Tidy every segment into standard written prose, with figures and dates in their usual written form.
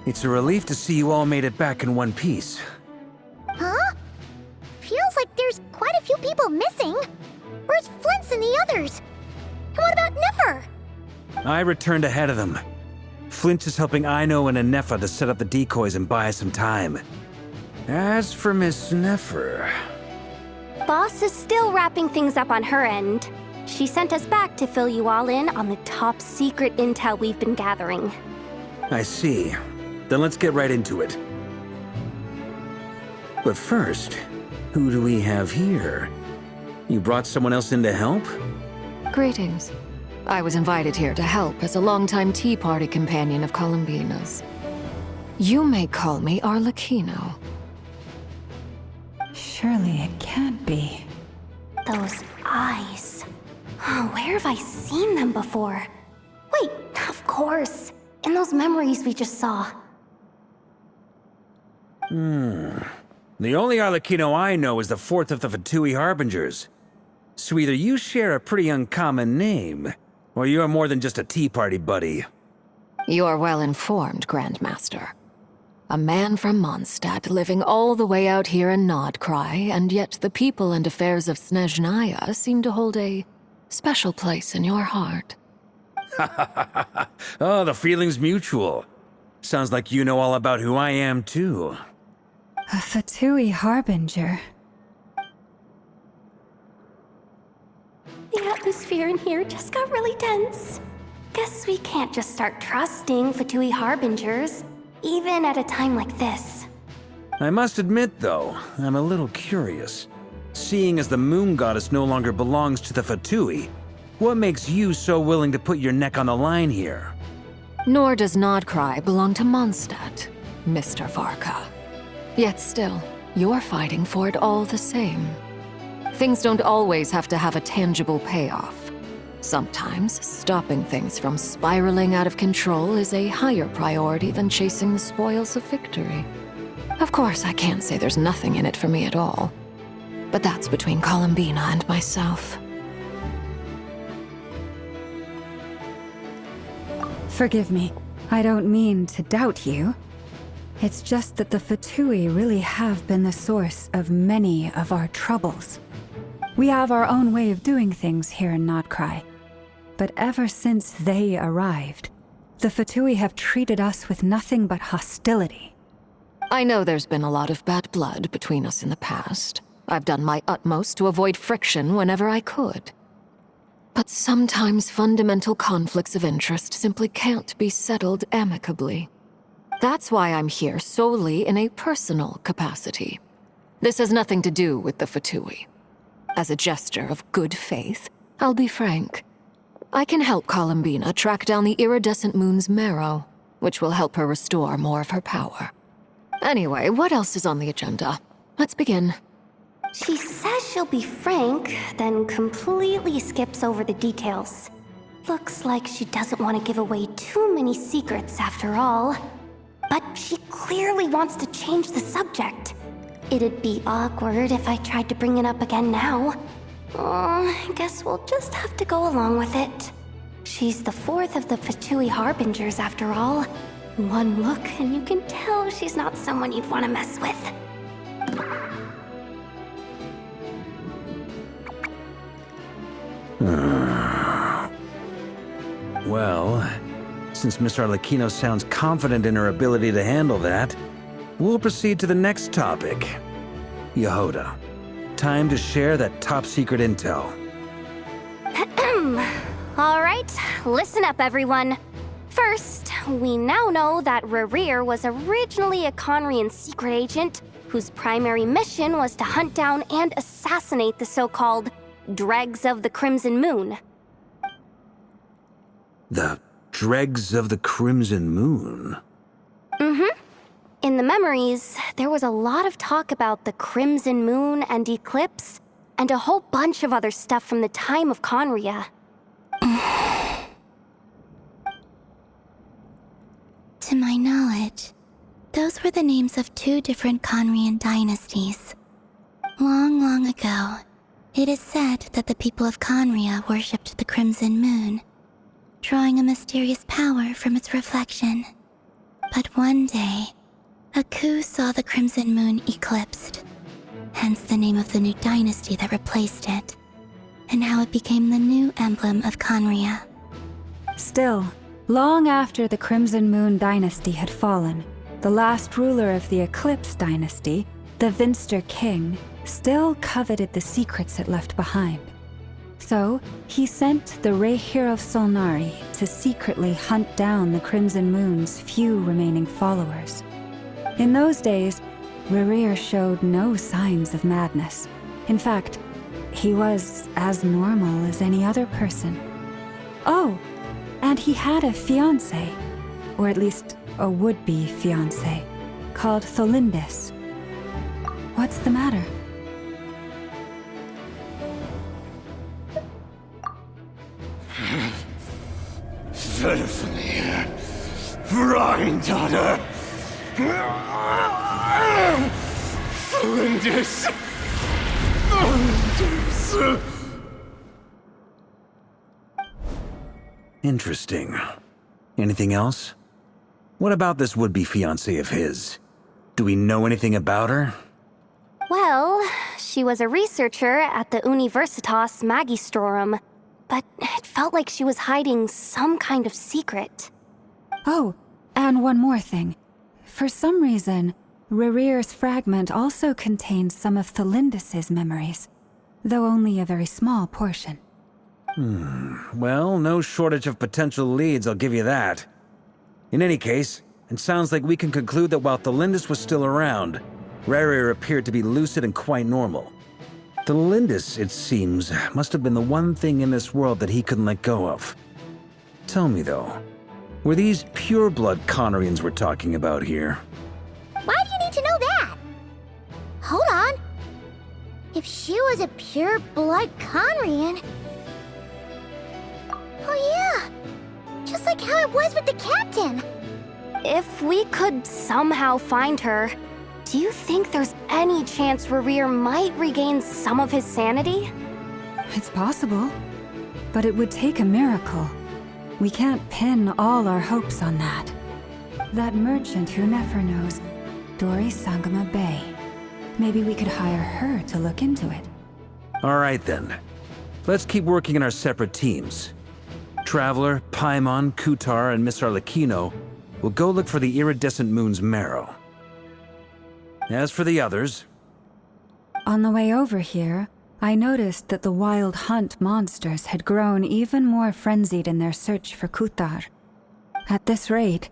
It's a relief to see you all made it back in one piece. Huh? Feels like there's quite a few people missing. Where's Flint's and the others? And what about Nefer? I returned ahead of them. Flint is helping Aino and Anefa to set up the decoys and buy us some time. As for Miss Nefer... Boss is still wrapping things up on her end. She sent us back to fill you all in on the top secret intel we've been gathering. I see. Then let's get right into it. But first, who do we have here? You brought someone else in to help? Greetings. I was invited here to help as a longtime Tea Party companion of Columbina's. You may call me Arlecchino. Surely it can't be. Those eyes. Oh, where have I seen them before? Wait, of course. In those memories we just saw. The only Arlecchino I know is the fourth of the Fatui Harbingers. So either you share a pretty uncommon name, or you're more than just a Tea Party buddy. You're well informed, Grandmaster. A man from Mondstadt living all the way out here in Nordkrai, and yet the people and affairs of Snezhnaya seem to hold a special place in your heart. Oh, the feeling's mutual. Sounds like you know all about who I am, too. A Fatui Harbinger. The atmosphere in here just got really tense. Guess we can't just start trusting Fatui Harbingers, even at a time like this. I must admit, though, I'm a little curious. Seeing as the Moon Goddess no longer belongs to the Fatui, what makes you so willing to put your neck on the line here? Nor does Nordkrai belong to Mondstadt, Mr. Varka. Yet still, you're fighting for it all the same. Things don't always have to have a tangible payoff. Sometimes, stopping things from spiraling out of control is a higher priority than chasing the spoils of victory. Of course, I can't say there's nothing in it for me at all. But that's between Columbina and myself. Forgive me. I don't mean to doubt you. It's just that the Fatui really have been the source of many of our troubles. We have our own way of doing things here in Nordkrai. But ever since they arrived, the Fatui have treated us with nothing but hostility. I know there's been a lot of bad blood between us in the past. I've done my utmost to avoid friction whenever I could. But sometimes fundamental conflicts of interest simply can't be settled amicably. That's why I'm here solely in a personal capacity. This has nothing to do with the Fatui. As a gesture of good faith, I'll be frank. I can help Columbina track down the iridescent moon's marrow, which will help her restore more of her power. Anyway, what else is on the agenda? Let's begin. She says she'll be frank, then completely skips over the details. Looks like she doesn't want to give away too many secrets after all. But she clearly wants to change the subject. It'd be awkward if I tried to bring it up again now. I guess we'll just have to go along with it. She's the fourth of the Fatui Harbingers after all. One look and you can tell she's not someone you'd want to mess with. Well, since Miss Arlecchino sounds confident in her ability to handle that, we'll proceed to the next topic. Yehoda, time to share that top-secret intel. All right, listen up, everyone. First, we now know that Rerir was originally a Conrian secret agent whose primary mission was to hunt down and assassinate the so-called Dregs of the Crimson Moon. The Dregs of the Crimson Moon? In the memories, there was a lot of talk about the Crimson Moon and Eclipse, and a whole bunch of other stuff from the time of Conria. To my knowledge, those were the names of two different Conrian dynasties. Long, long ago, it is said that the people of Conria worshipped the Crimson Moon, drawing a mysterious power from its reflection. But one day, a coup saw the Crimson Moon eclipsed, hence the name of the new dynasty that replaced it, and how it became the new emblem of Conria. Still, long after the Crimson Moon dynasty had fallen, the last ruler of the Eclipse dynasty, the Vinster King, still coveted the secrets it left behind. So, he sent the Rehir of Solnari to secretly hunt down the Crimson Moon's few remaining followers. In those days, Rehir showed no signs of madness. In fact, he was as normal as any other person. Oh, and he had a fiancé, or at least a would-be fiancé, called Tholindis. What's the matter? Verfnir, Freindaughter, Flinders, Interesting. Anything else? What about this would-be fiancé of his? Do we know anything about her? Well, she was a researcher at the Universitas Magistrorum, but it felt like she was hiding some kind of secret. Oh, and one more thing. For some reason, Rehir's fragment also contained some of Tholindis' memories, though only a very small portion. Well, no shortage of potential leads, I'll give you that. In any case, it sounds like we can conclude that while Tholindis was still around, Rehir appeared to be lucid and quite normal. Tholindis, it seems, must have been the one thing in this world that he couldn't let go of. Tell me though, were these pure-blood Conarians we're talking about here? Why do you need to know that? Hold on. If she was a pure-blood Conrian... Oh yeah! Just like how it was with the captain! If we could somehow find her, do you think there's any chance Rehir might regain some of his sanity? It's possible, but it would take a miracle. We can't pin all our hopes on that. That merchant who Nefer knows, Dori Sangama Bay. Maybe we could hire her to look into it. All right then. Let's keep working in our separate teams. Traveler, Paimon, Kutar, and Miss Arlecchino will go look for the iridescent moon's marrow. As for the others... On the way over here, I noticed that the Wild Hunt monsters had grown even more frenzied in their search for Kutar. At this rate,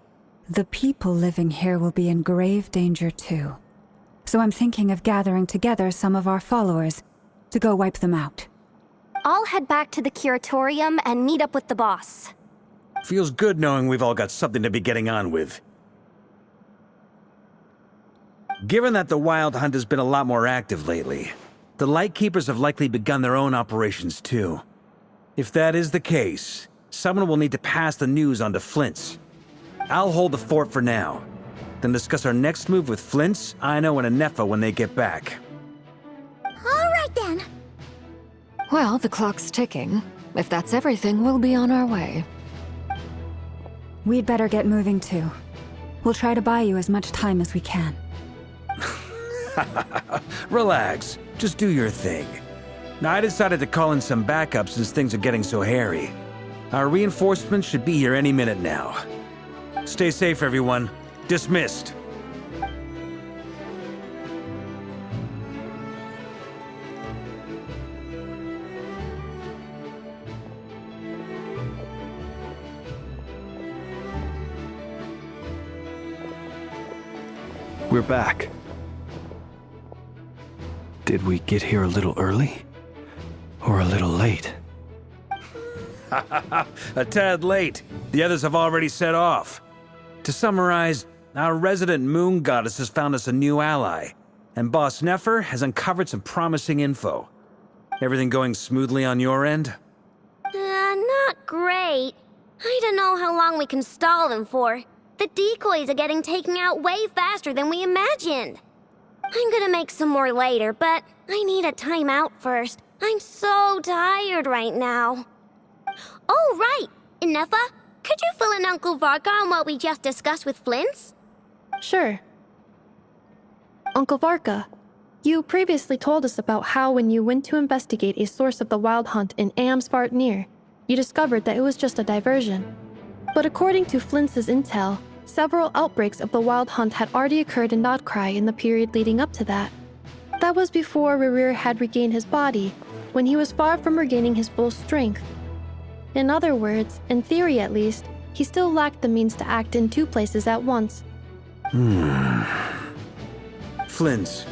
the people living here will be in grave danger too. So I'm thinking of gathering together some of our followers to go wipe them out. I'll head back to the curatorium and meet up with the boss. Feels good knowing we've all got something to be getting on with. Given that the Wild Hunt has been a lot more active lately, the Lightkeepers have likely begun their own operations too. If that is the case, someone will need to pass the news on to Flint's. I'll hold the fort for now, then discuss our next move with Flint's, Aino, and Anefa when they get back. All right then. Well, the clock's ticking. If that's everything, we'll be on our way. We'd better get moving too. We'll try to buy you as much time as we can. Relax, just do your thing. Now, I decided to call in some backup since things are getting so hairy. Our reinforcements should be here any minute now. Stay safe, everyone. Dismissed. We're back. Did we get here a little early? Or a little late? A tad late. The others have already set off. To summarize, our resident moon goddess has found us a new ally, and Boss Nefer has uncovered some promising info. Everything going smoothly on your end? Not great. I don't know how long we can stall them for. The decoys are getting taken out way faster than we imagined. I'm gonna make some more later, but I need a timeout first. I'm so tired right now. Oh, right! Inefa, could you fill in Uncle Varka on what we just discussed with Flint's? Sure. Uncle Varka, you previously told us about how when you went to investigate a source of the Wild Hunt in Amsvartnir, you discovered that it was just a diversion. But according to Flintz's intel, several outbreaks of the Wild Hunt had already occurred in Nodkrai in the period leading up to that. That was before Rerir had regained his body, when he was far from regaining his full strength. In other words, in theory at least, he still lacked the means to act in two places at once. Flintz,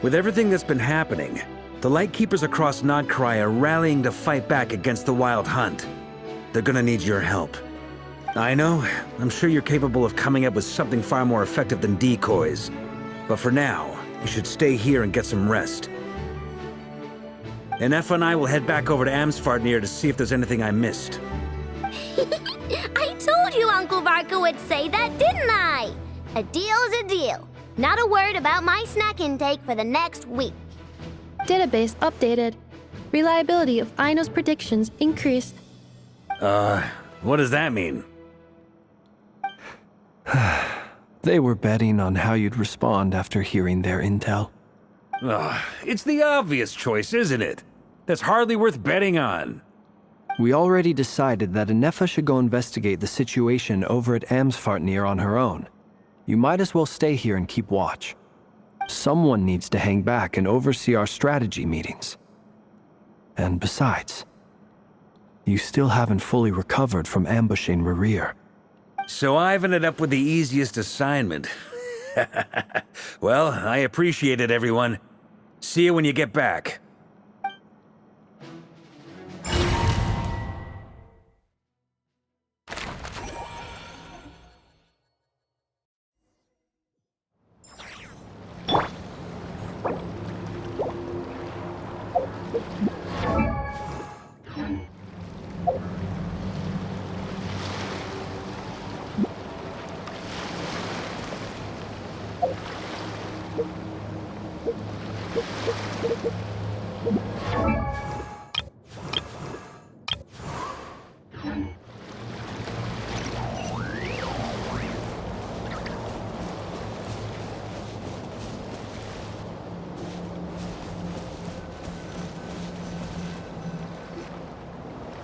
with everything that's been happening, the Lightkeepers across Nodkrai are rallying to fight back against the Wild Hunt. They're gonna need your help. I know, I'm sure you're capable of coming up with something far more effective than decoys. But for now, you should stay here and get some rest. And Effa and I will head back over to Amsvartnir to see if there's anything I missed. I told you Uncle Varka would say that, didn't I? A deal's a deal. Not a word about my snack intake for the next week. Database updated. Reliability of Aino's predictions increased. What does that mean? They were betting on how you'd respond after hearing their intel. It's the obvious choice, isn't it? That's hardly worth betting on. We already decided that Anefa should go investigate the situation over at Amsvartnir on her own. You might as well stay here and keep watch. Someone needs to hang back and oversee our strategy meetings. And besides, you still haven't fully recovered from ambushing Rerir. So I've ended up with the easiest assignment. Well, I appreciate it, everyone. See you when you get back.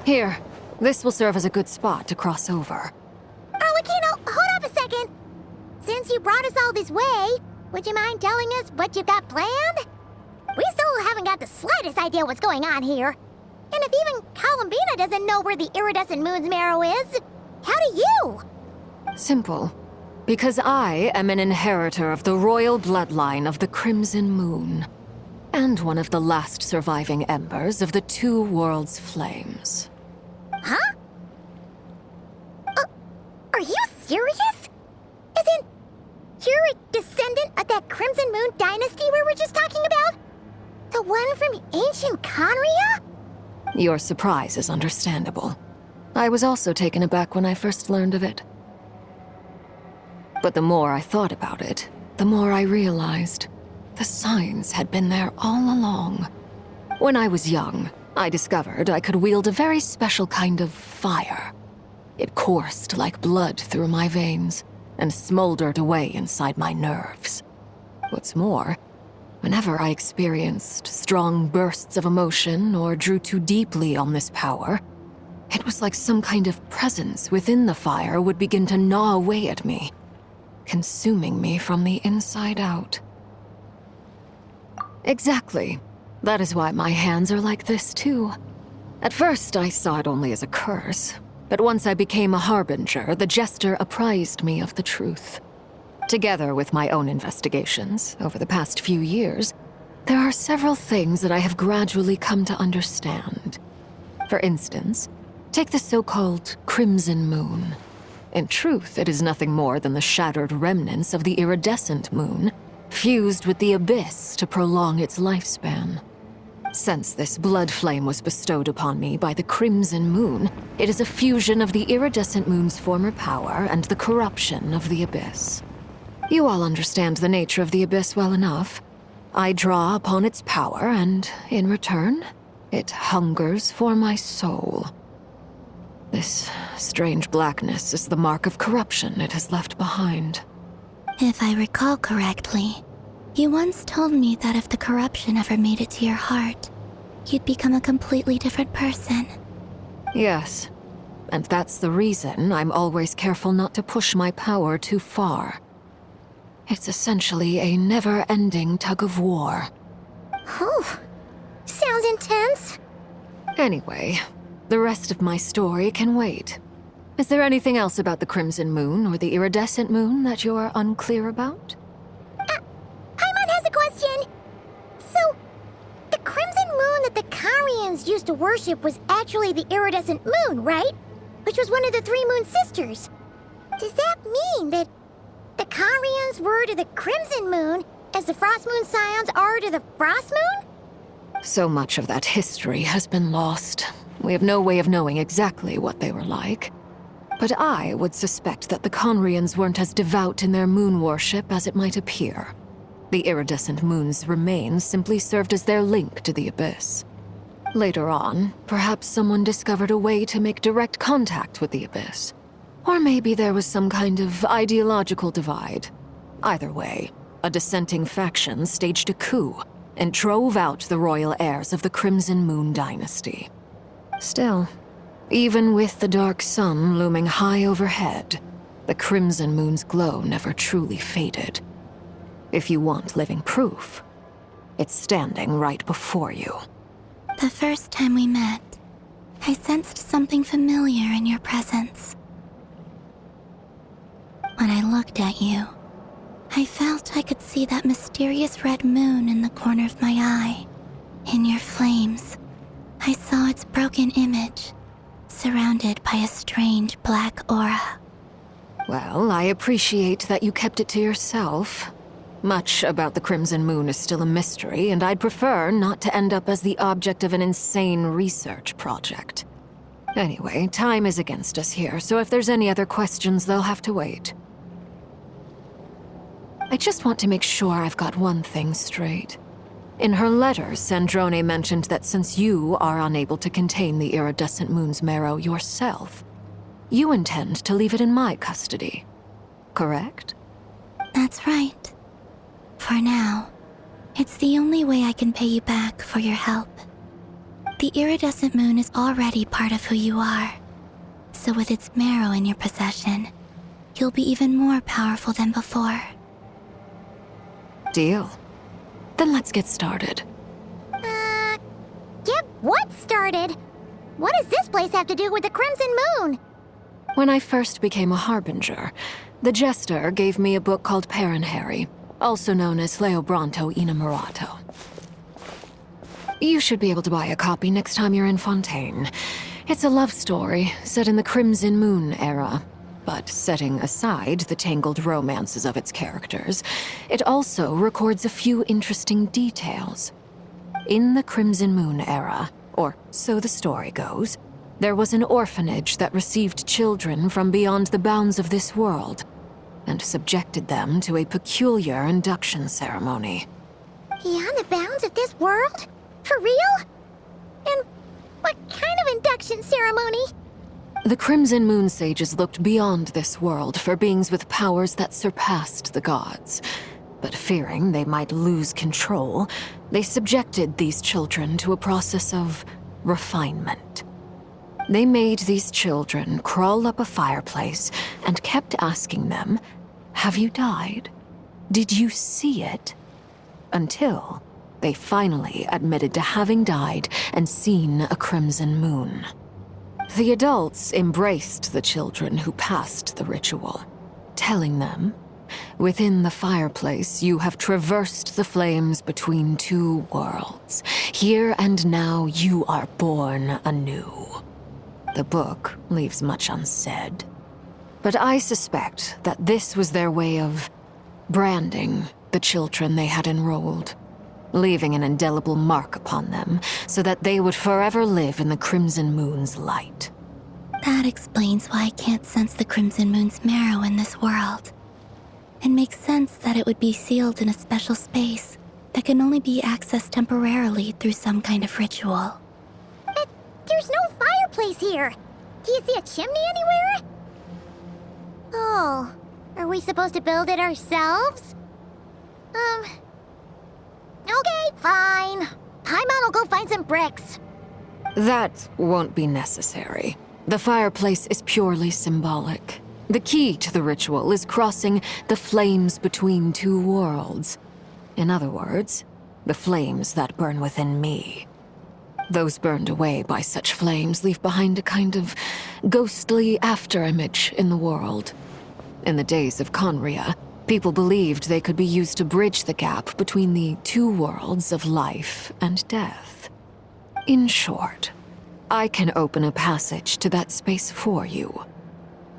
Here, this will serve as a good spot to cross over. Arlecchino, hold up a second. Since you brought us all this way, would you mind telling us what you've got planned? We still haven't got the slightest idea what's going on here. And if even Columbina doesn't know where the iridescent moon's marrow is, how do you? Simple. Because I am an inheritor of the royal bloodline of the Crimson Moon, and one of the last surviving embers of the Two Worlds' flames. Huh? Are you serious? Isn't you're a descendant of that Crimson Moon dynasty we were just talking about? The one from ancient Conria? Your surprise is understandable. I was also taken aback when I first learned of it. But the more I thought about it, the more I realized the signs had been there all along. When I was young, I discovered I could wield a very special kind of fire. It coursed like blood through my veins and smoldered away inside my nerves. What's more, whenever I experienced strong bursts of emotion or drew too deeply on this power, it was like some kind of presence within the fire would begin to gnaw away at me, consuming me from the inside out. Exactly. That is why my hands are like this, too. At first, I saw it only as a curse, but once I became a harbinger, the jester apprised me of the truth. Together with my own investigations, over the past few years, there are several things that I have gradually come to understand. For instance, take the so-called Crimson Moon. In truth, it is nothing more than the shattered remnants of the iridescent moon, fused with the abyss to prolong its lifespan. Since this blood flame was bestowed upon me by the Crimson Moon, it is a fusion of the iridescent moon's former power and the corruption of the abyss. You all understand the nature of the abyss well enough. I draw upon its power, and in return, it hungers for my soul. This strange blackness is the mark of corruption it has left behind. If I recall correctly, you once told me that if the corruption ever made it to your heart, you'd become a completely different person. Yes. And that's the reason I'm always careful not to push my power too far. It's essentially a never-ending tug of war. Whew. Sounds intense. Anyway, the rest of my story can wait. Is there anything else about the Crimson Moon or the Iridescent Moon that you're unclear about? Paimon has a question. So, the crimson moon that the Karians used to worship was actually the iridescent moon, right? Which was one of the three moon sisters. Does that mean that the Karians were to the crimson moon as the frost moon scions are to the frost moon? So much of that history has been lost. We have no way of knowing exactly what they were like. But I would suspect that the Conrians weren't as devout in their moon worship as it might appear. The iridescent moon's remains simply served as their link to the Abyss. Later on, perhaps someone discovered a way to make direct contact with the Abyss. Or maybe there was some kind of ideological divide. Either way, a dissenting faction staged a coup and drove out the royal heirs of the Crimson Moon dynasty. Still, even with the dark sun looming high overhead, the Crimson Moon's glow never truly faded. If you want living proof, it's standing right before you. The first time we met, I sensed something familiar in your presence. When I looked at you, I felt I could see that mysterious red moon in the corner of my eye. In your flames, I saw its broken image, surrounded by a strange black aura. Well, I appreciate that you kept it to yourself. Much about the Crimson Moon is still a mystery, and I'd prefer not to end up as the object of an insane research project. Anyway, time is against us here, so if there's any other questions, they'll have to wait. I just want to make sure I've got one thing straight. In her letter, Sandrone mentioned that since you are unable to contain the iridescent moon's marrow yourself, you intend to leave it in my custody. Correct? That's right. For now, it's the only way I can pay you back for your help. The iridescent moon is already part of who you are, so with its marrow in your possession, you'll be even more powerful than before. Deal. Then let's get started. Get what started? What does this place have to do with the crimson moon? When I first became a Harbinger, the Jester gave me a book called Paranhari, also known as Leobranto Innamorato. You should be able to buy a copy next time you're in Fontaine. It's a love story set in the Crimson Moon era, but setting aside the tangled romances of its characters, it also records a few interesting details. In the Crimson Moon era, or so the story goes, there was an orphanage that received children from beyond the bounds of this world, and subjected them to a peculiar induction ceremony. Beyond the bounds of this world? For real? And what kind of induction ceremony? The Crimson Moon sages looked beyond this world for beings with powers that surpassed the gods. But fearing they might lose control, they subjected these children to a process of refinement. They made these children crawl up a fireplace and kept asking them, "Have you died? Did you see it?" Until they finally admitted to having died and seen a crimson moon. The adults embraced the children who passed the ritual, telling them, "Within the fireplace, you have traversed the flames between two worlds. Here and now, you are born anew." The book leaves much unsaid, but I suspect that this was their way of branding the children they had enrolled, leaving an indelible mark upon them so that they would forever live in the Crimson Moon's light. That explains why I can't sense the Crimson Moon's marrow in this world. It makes sense that it would be sealed in a special space that can only be accessed temporarily through some kind of ritual. But there's no fireplace here. Do you see a chimney anywhere? Oh, Are we supposed to build it ourselves? Okay, fine. Paimon will go find some bricks. That won't be necessary. The fireplace is purely symbolic. The key to the ritual is crossing the flames between two worlds. In other words, the flames that burn within me. Those burned away by such flames leave behind a kind of ghostly afterimage in the world. In the days of Conria, people believed they could be used to bridge the gap between the two worlds of life and death. In short, I can open a passage to that space for you.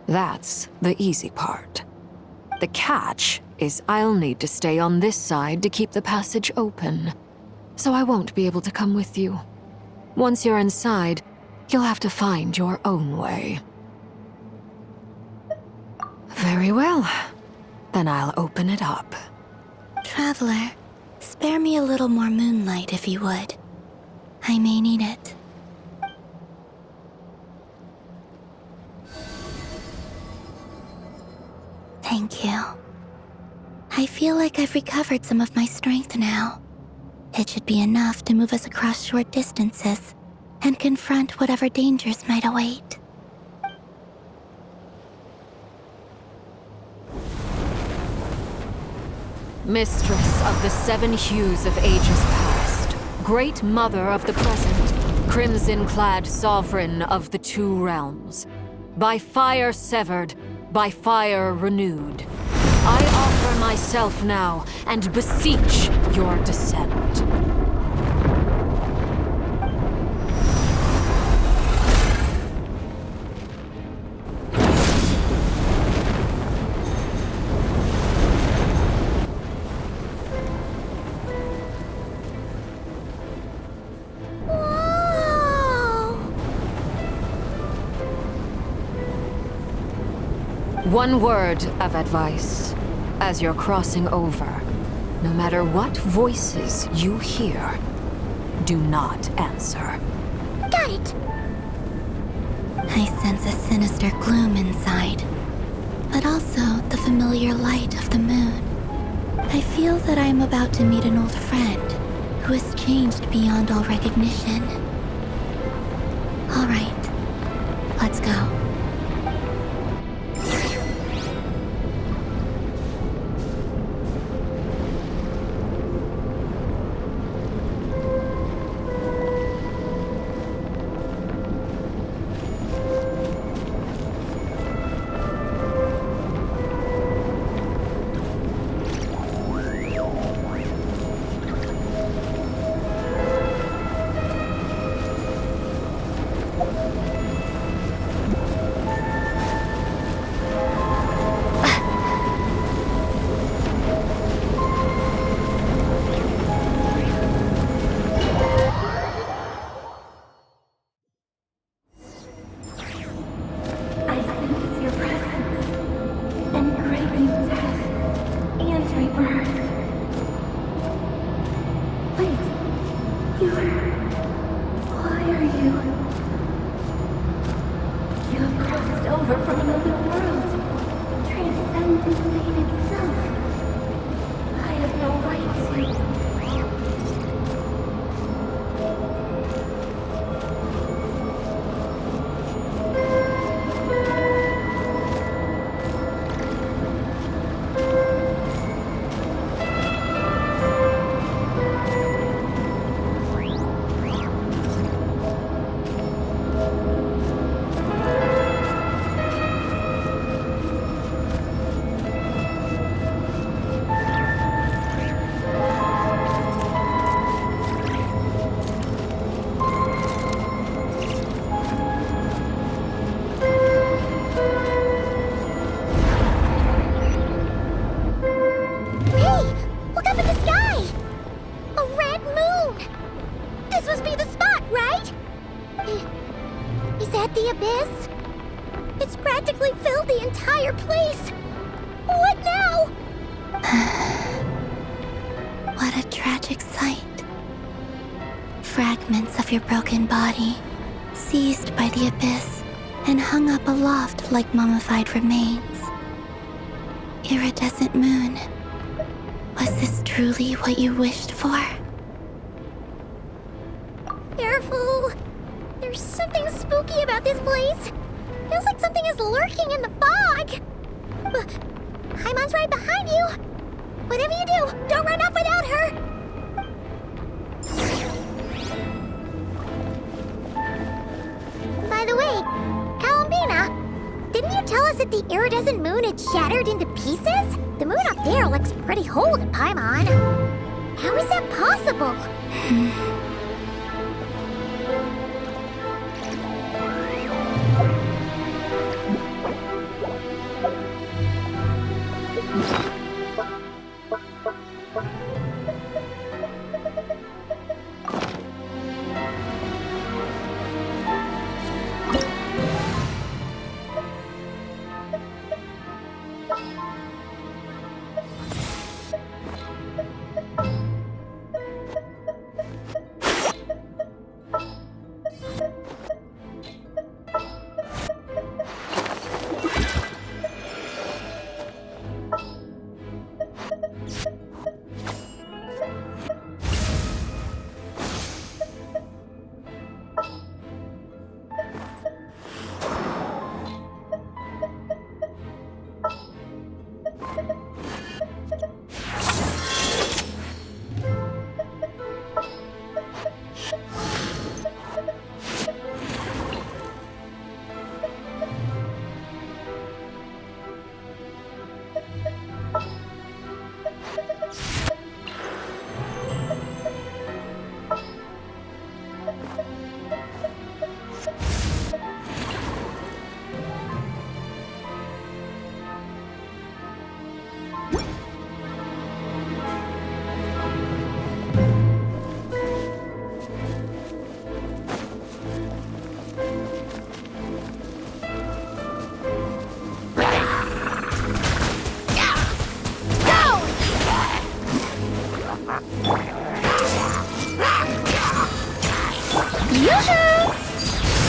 That's the easy part. The catch is I'll need to stay on this side to keep the passage open, so I won't be able to come with you. Once you're inside, you'll have to find your own way. Very well. Then I'll open it up. Traveler, spare me a little more moonlight if you would. I may need it. Thank you. I feel like I've recovered some of my strength now. It should be enough to move us across short distances and confront whatever dangers might await. Mistress of the seven hues of ages past, great mother of the present, crimson-clad sovereign of the two realms, by fire severed, by fire renewed, I offer myself now and beseech your descent. One word of advice. As you're crossing over, no matter what voices you hear, do not answer. Got it! I sense a sinister gloom inside, but also the familiar light of the moon. I feel that I am about to meet an old friend who has changed beyond all recognition. All right, let's go. Fragments of your broken body, seized by the abyss and hung up aloft like mummified remains. Iridescent moon. Was this truly what you wished for? Careful! There's something spooky about this place. Feels like something is lurking in the fog. Paimon's right behind you. Whatever you do, don't run off without her. By the way, Columbina, didn't you tell us that the iridescent moon had shattered into pieces? The moon up there looks pretty whole to Paimon. How is that possible?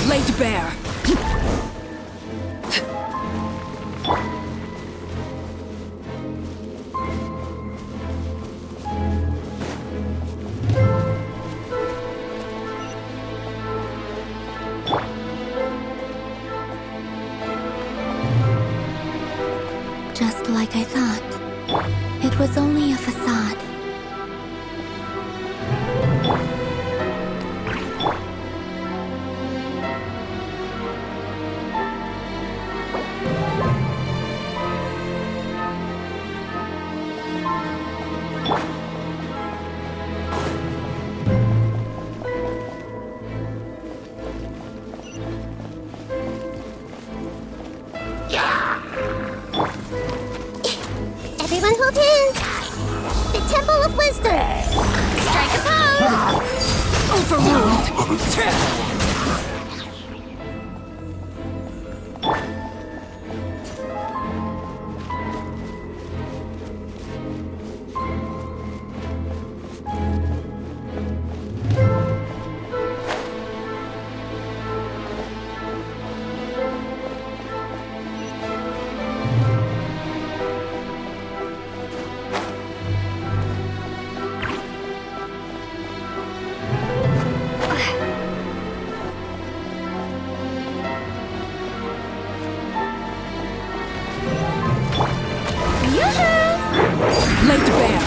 Laid bare. Just like I thought. It was only a facade. Everyone hold hands. The Temple of Wisdom. Strike a pose. Overruled. Laid bare.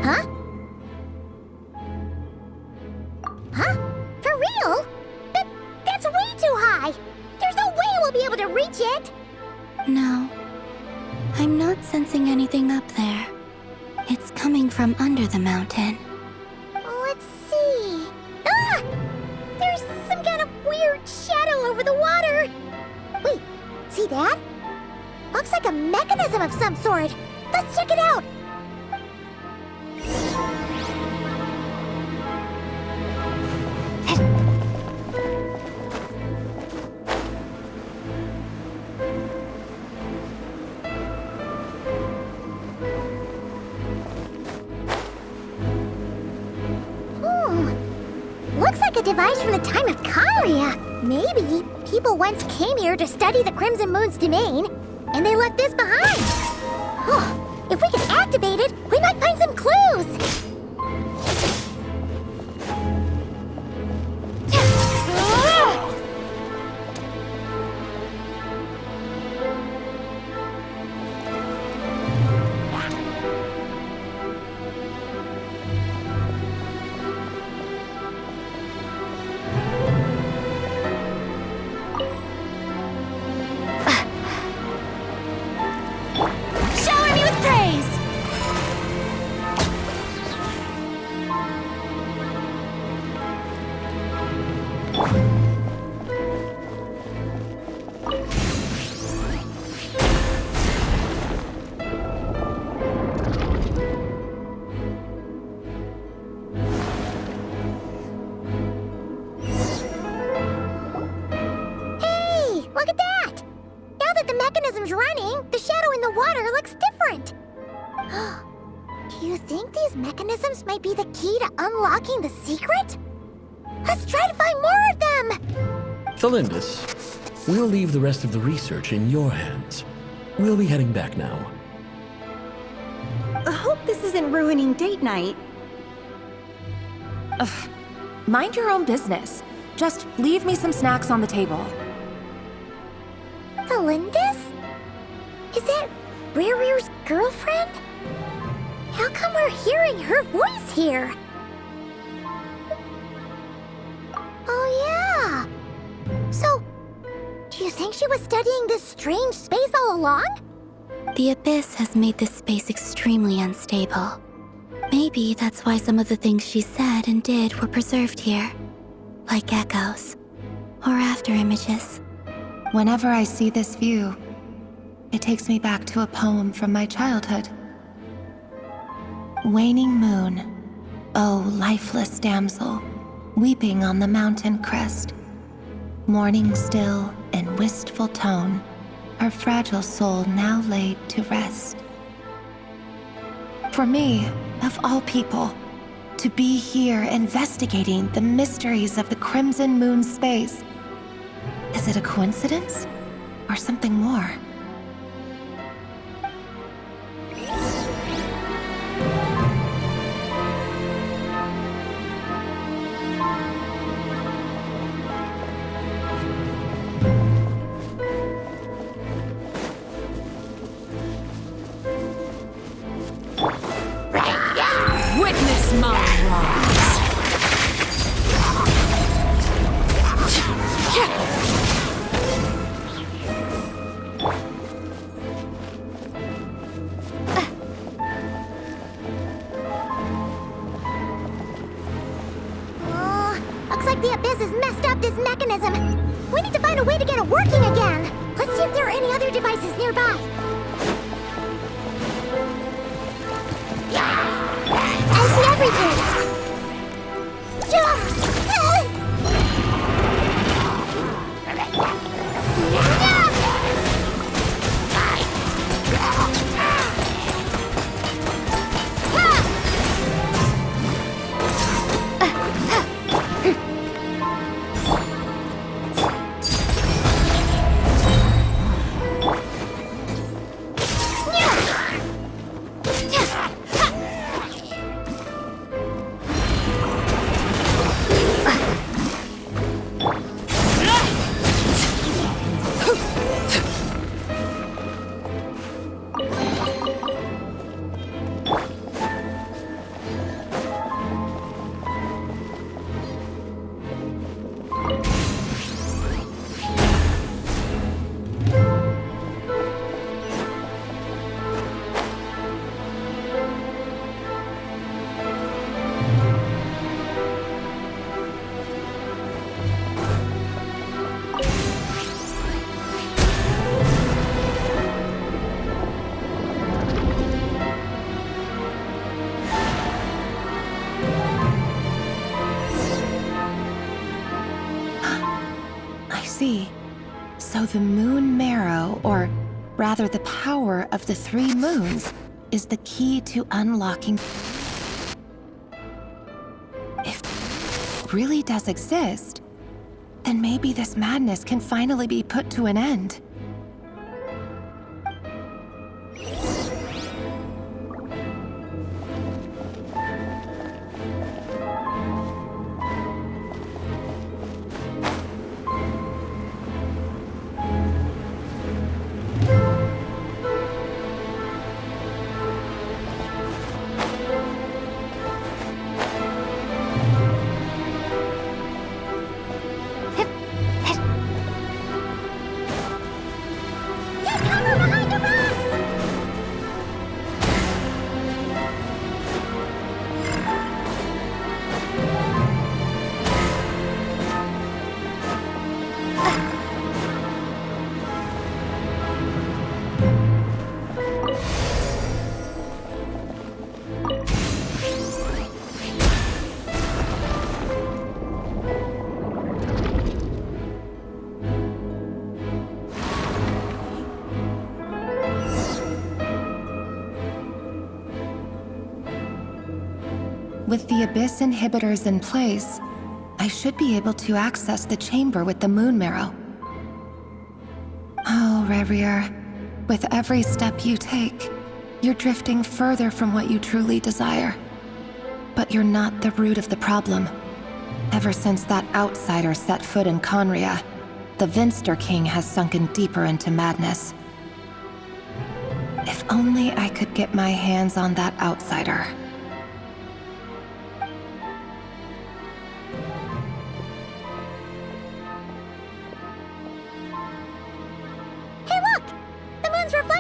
Huh? Huh? For real? That's way too high! There's no way we'll be able to reach it! No. I'm not sensing anything up there. It's coming from under the mountain. Let's see... Ah! There's some kind of weird shadow over the water! Wait, see that? Looks like a mechanism of some sort. Let's check it out. Looks like a device from the time of Karia. Maybe people once came here to study the Crimson Moon's domain, and they left this behind. Oh, if we can activate it, we might find some clues. Running, the shadow in the water looks different. Do you think these mechanisms might be the key to unlocking the secret? Let's try to find more of them! Thalindis, we'll leave the rest of the research in your hands. We'll be heading back now. I hope this isn't ruining date night. Ugh. Mind your own business. Just leave me some snacks on the table. Thalindis? Is that Rear's girlfriend? How come we're hearing her voice here? Oh yeah! So, do you think she was studying this strange space all along? The Abyss has made this space extremely unstable. Maybe that's why some of the things she said and did were preserved here. Like echoes. Or after images. Whenever I see this view, it takes me back to a poem from my childhood. Waning moon, oh lifeless damsel, weeping on the mountain crest, mourning still in wistful tone, her fragile soul now laid to rest. For me, of all people, to be here investigating the mysteries of the Crimson Moon space, is it a coincidence or something more? Witness my rise. Looks like the Abyss has messed up this mechanism. We need to find a way to get it working again. Let's see if there are any other devices nearby. I see everything! see. So the moon marrow, or rather the power of the 3 moons, is the key to unlocking. If it really does exist, then maybe this madness can finally be put to an end. With the Abyss inhibitors in place, I should be able to access the chamber with the moon marrow. Oh, Revier, with every step you take, you're drifting further from what you truly desire. But you're not the root of the problem. Ever since that outsider set foot in Conria, the Vinster King has sunken deeper into madness. If only I could get my hands on that outsider.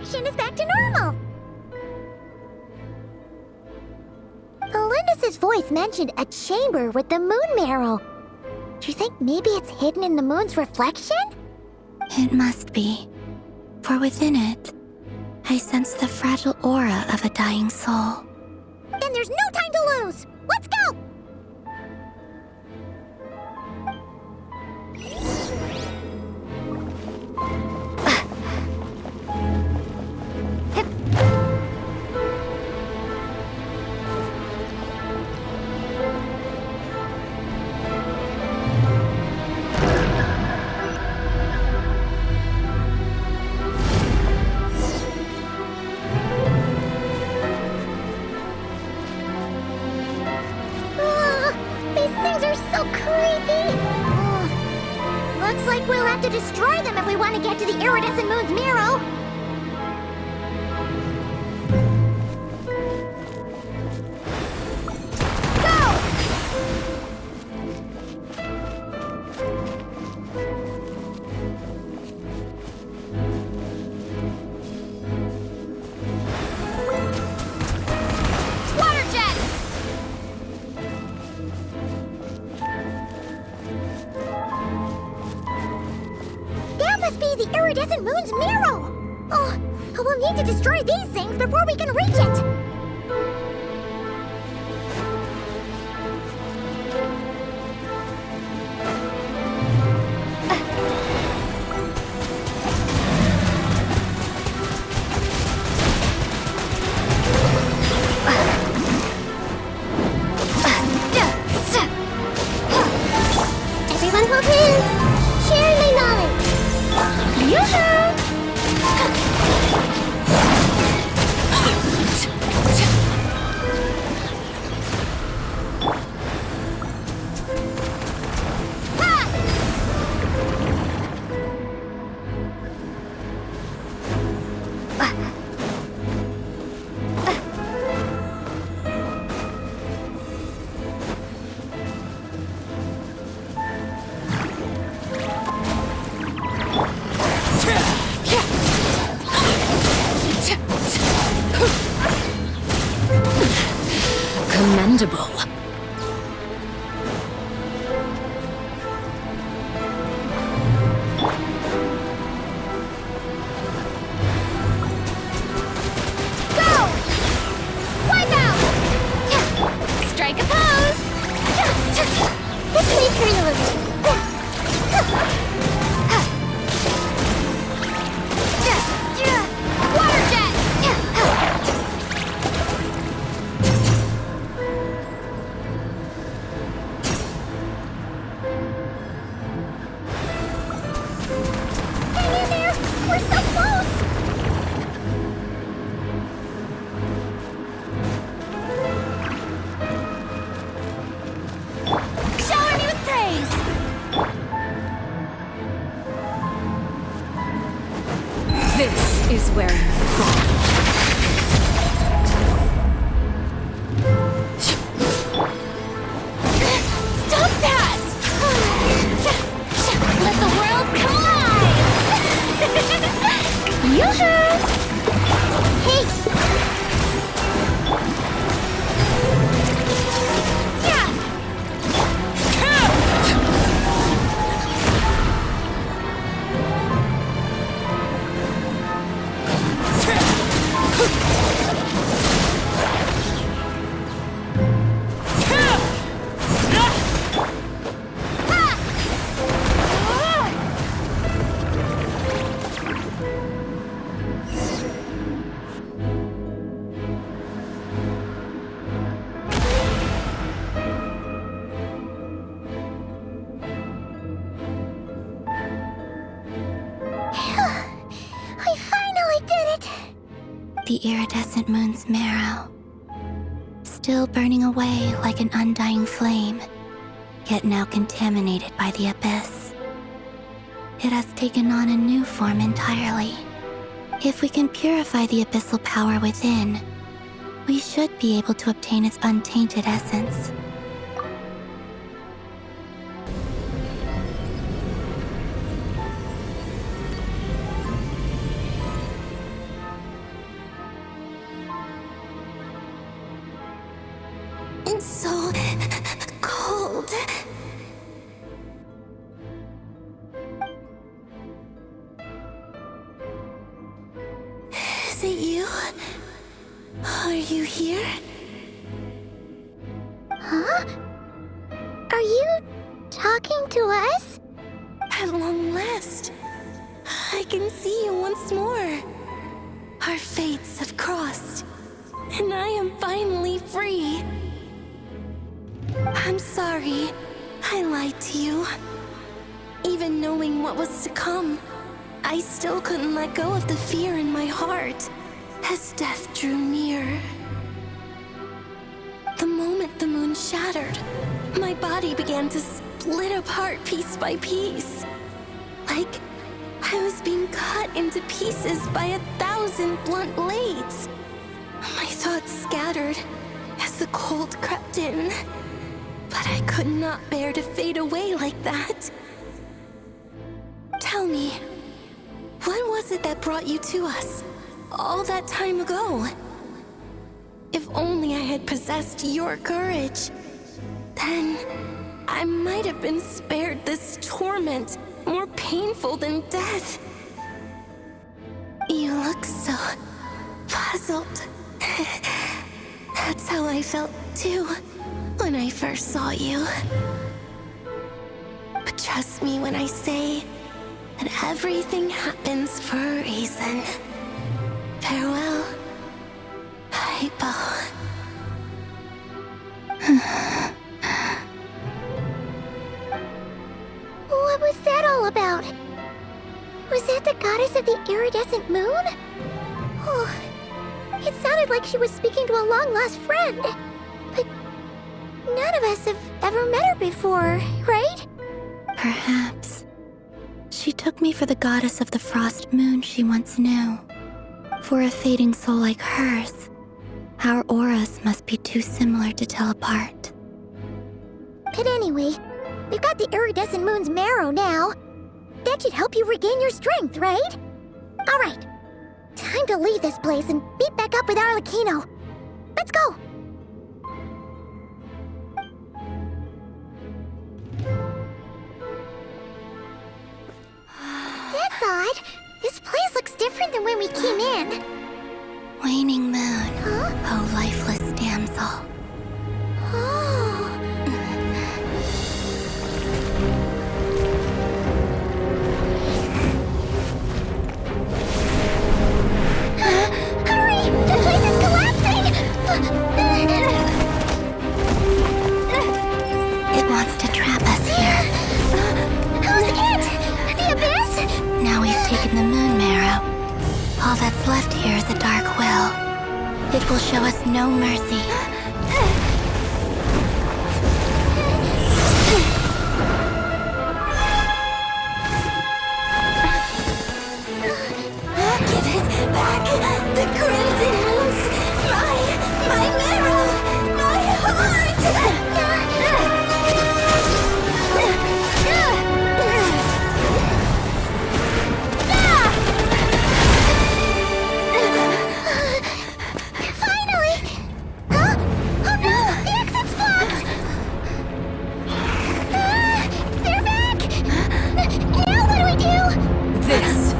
Is back to normal. Elendis' voice mentioned a chamber with the moon marrow. Do you think maybe it's hidden in the moon's reflection? It must be. For within it, I sense the fragile aura of a dying soul. Then there's no time to lose! Let's go! Destroy them if we want to get to the iridescent moon's marrow! The iridescent moon's marrow! Oh, we'll need to destroy these things before we can reach it! Everyone hold hands! Share my knowledge! Commendable. Strike a pose! This may hurt a little. is where you fall. Stop that! Let the world collide! Yoo-hoo! Hey! Yeah! I finally did it! The iridescent moon's marrow, still burning away like an undying flame, yet now contaminated by the abyss. It has taken on a new form entirely. If we can purify the abyssal power within, we should be able to obtain its untainted essence. It's so cold. Is it you? Are you here? Huh? Are you talking to us? At long last, I can see you once more. Our fates have crossed, and I am finally free. I'm sorry, I lied to you. Even knowing what was to come, I still couldn't let go of the fear in my heart as death drew near. The moment the moon shattered, my body began to split apart piece by piece. Like I was being cut into pieces by 1,000 blunt blades. My thoughts scattered as the cold crept in. But I could not bear to fade away like that. Tell me, what was it that brought you to us all that time ago? If only I had possessed your courage, then I might have been spared this torment more painful than death. You look so puzzled. That's how I felt too when I first saw you. But trust me when I say that everything happens for a reason. Farewell, Hypo. What was that all about? Was that the goddess of the iridescent moon? Oh, it sounded like she was speaking to a long-lost friend. But none of us have ever met her before, right? Perhaps. She took me for the goddess of the frost moon she once knew. For a fading soul like hers, our auras must be too similar to tell apart. But anyway, we've got the iridescent moon's marrow now. That should help you regain your strength, right? All right, time to leave this place and meet back up with Arlecchino. Let's go! That's odd. This place looks different than when we came in. Waning moon, Huh? oh lifeless damsel. Oh. Hurry! The place is collapsing! It wants to trap us here. Who's it? The abyss? Now we've taken the moon marrow. All that's left here is a dark will. It will show us no mercy. Give it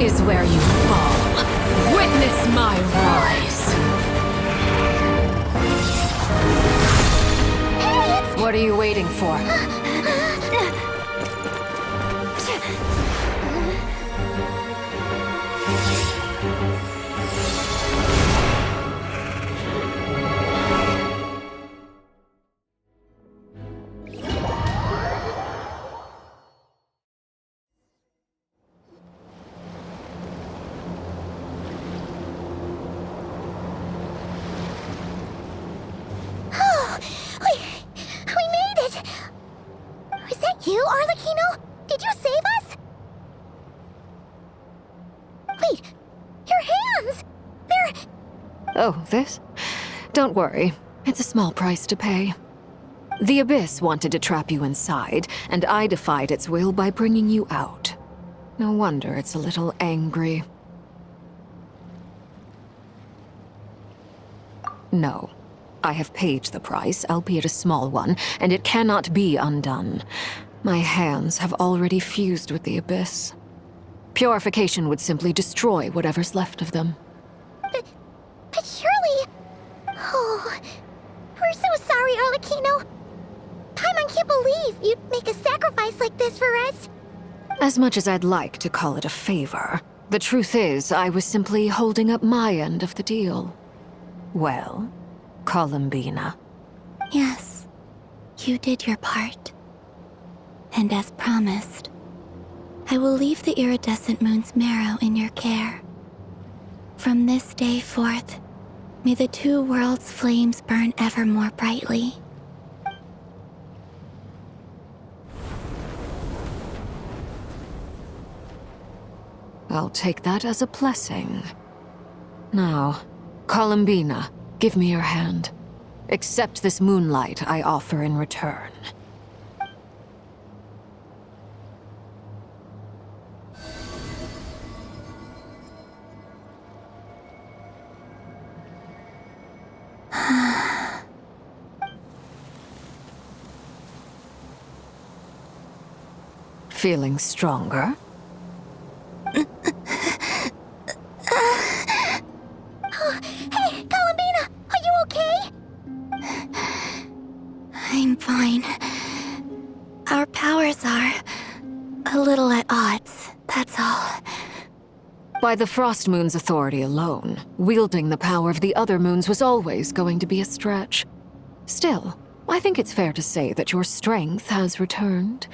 is where you fall. Witness my rise. What are you waiting for? You, Arlecchino? Did you save us? Wait, your hands! They're... Oh, this? Don't worry. It's a small price to pay. The Abyss wanted to trap you inside, and I defied its will by bringing you out. No wonder it's a little angry. No. I have paid the price, albeit a small one, and it cannot be undone. My hands have already fused with the Abyss. Purification would simply destroy whatever's left of them. But surely... Oh... We're so sorry, Arlecchino. Paimon can't believe you'd make a sacrifice like this for us. As much as I'd like to call it a favor, the truth is I was simply holding up my end of the deal. Well, Columbina. Yes, you did your part. And as promised, I will leave the iridescent moon's marrow in your care. From this day forth, may the two worlds' flames burn ever more brightly. I'll take that as a blessing. Now, Columbina, give me your hand. Accept this moonlight I offer in return. Feeling stronger? Hey, Columbina! Are you okay? I'm fine. Our powers are a little at odds, that's all. By the Frost Moon's authority alone, wielding the power of the other moons was always going to be a stretch. Still, I think it's fair to say that your strength has returned.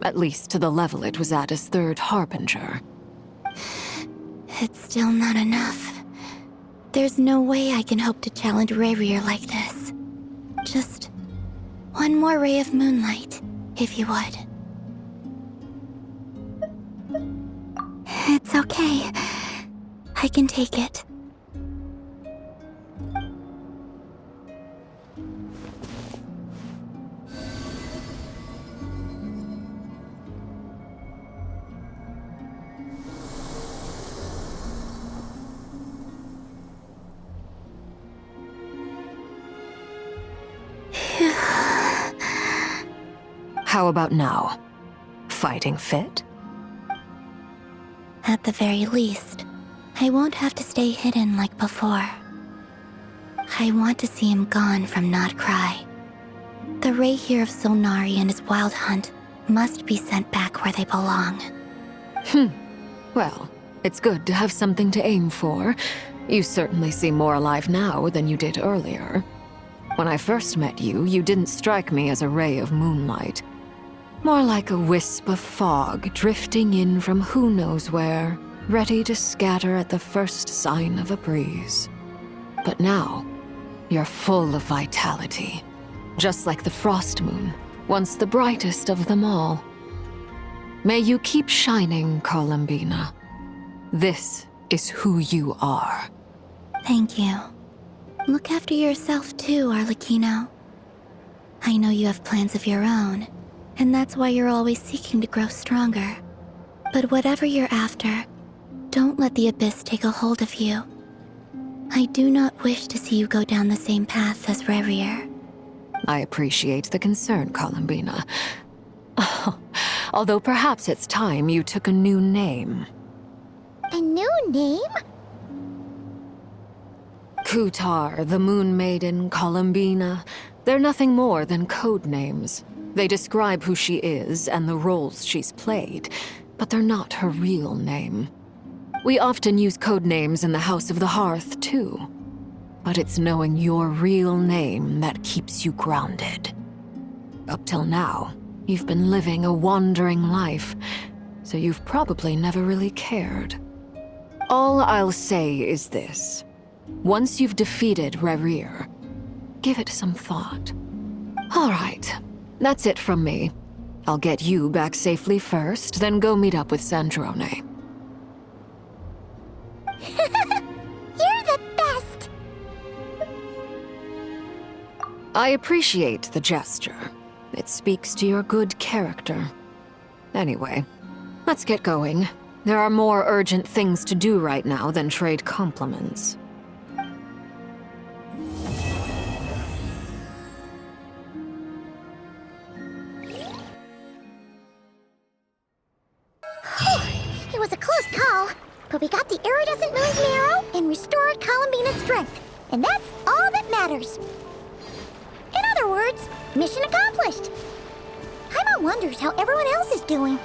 At least to the level it was at as Third Harbinger. It's still not enough. There's no way I can hope to challenge Rayrier like this. Just one more ray of moonlight, if you would. It's okay. I can take it. How about now? Fighting fit? At the very least, I won't have to stay hidden like before. I want to see him gone from Not Krai. The Rayrier of Solnari and his wild hunt must be sent back where they belong. Well, it's good to have something to aim for. You certainly seem more alive now than you did earlier. When I first met you, you didn't strike me as a ray of moonlight. More like a wisp of fog drifting in from who knows where, ready to scatter at the first sign of a breeze. But now, you're full of vitality. Just like the Frost Moon, once the brightest of them all. May you keep shining, Columbina. This is who you are. Thank you. Look after yourself too, Arlecchino. I know you have plans of your own, and that's why you're always seeking to grow stronger. But whatever you're after, don't let the Abyss take a hold of you. I do not wish to see you go down the same path as Rayrier. I appreciate the concern, Columbina. Although perhaps it's time you took a new name. A new name? Kutar, the Moon Maiden, Columbina. They're nothing more than code names. They describe who she is and the roles she's played, but they're not her real name. We often use code names in the House of the Hearth, too. But it's knowing your real name that keeps you grounded. Up till now, you've been living a wandering life, so you've probably never really cared. All I'll say is this. Once you've defeated Rerir, give it some thought. All right, that's it from me. I'll get you back safely first, then go meet up with Sandrone. You're the best! I appreciate the gesture. It speaks to your good character. Anyway, let's get going. There are more urgent things to do right now than trade compliments. It was a close call, but we got the iridescent moon's marrow and restored Columbina's strength, and that's all that matters. In other words, mission accomplished. Paimon wonders how everyone else is doing.